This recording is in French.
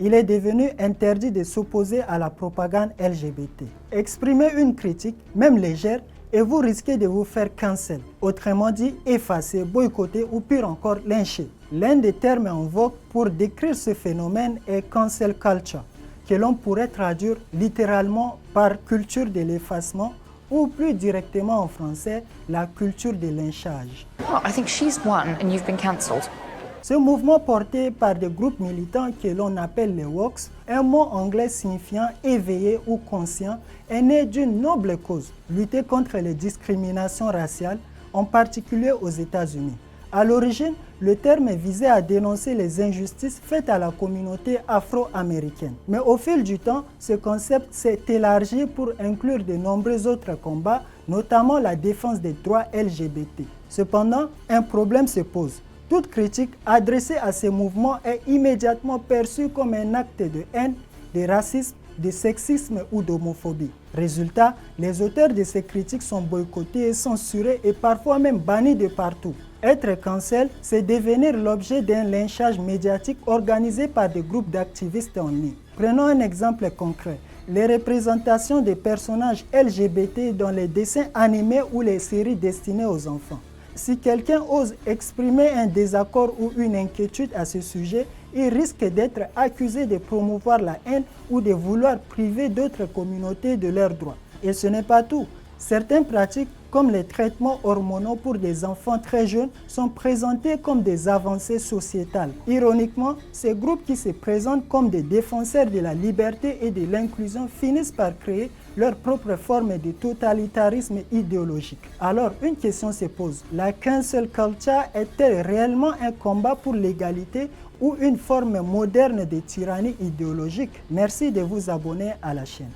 il est devenu interdit de s'opposer à la propagande LGBT. Exprimez une critique, même légère, et vous risquez de vous faire cancel, autrement dit effacer, boycotter ou pire encore lyncher. L'un des termes en vogue pour décrire ce phénomène est cancel culture, que l'on pourrait traduire littéralement par culture de l'effacement ou plus directement en français, la culture de lynchage. Oh, I think she's won and you've been cancelled. Ce mouvement porté par des groupes militants que l'on appelle les Woks, un mot anglais signifiant éveillé ou conscient, est né d'une noble cause, lutter contre les discriminations raciales, en particulier aux États-Unis. À l'origine, le terme visait à dénoncer les injustices faites à la communauté afro-américaine. Mais au fil du temps, ce concept s'est élargi pour inclure de nombreux autres combats, notamment la défense des droits LGBT. Cependant, un problème se pose. Toute critique adressée à ces mouvements est immédiatement perçue comme un acte de haine, de racisme, de sexisme ou d'homophobie. Résultat, les auteurs de ces critiques sont boycottés et censurés et parfois même bannis de partout. Être cancel, c'est devenir l'objet d'un lynchage médiatique organisé par des groupes d'activistes en ligne. Prenons un exemple concret. Les représentations des personnages LGBT dans les dessins animés ou les séries destinées aux enfants. Si quelqu'un ose exprimer un désaccord ou une inquiétude à ce sujet, il risque d'être accusé de promouvoir la haine ou de vouloir priver d'autres communautés de leurs droits. Et ce n'est pas tout. Certaines pratiques, comme les traitements hormonaux pour des enfants très jeunes, sont présentées comme des avancées sociétales. Ironiquement, ces groupes qui se présentent comme des défenseurs de la liberté et de l'inclusion finissent par créer leur propre forme de totalitarisme idéologique. Alors, une question se pose. La cancel culture est-elle réellement un combat pour l'égalité ou une forme moderne de tyrannie idéologique? Merci de vous abonner à la chaîne.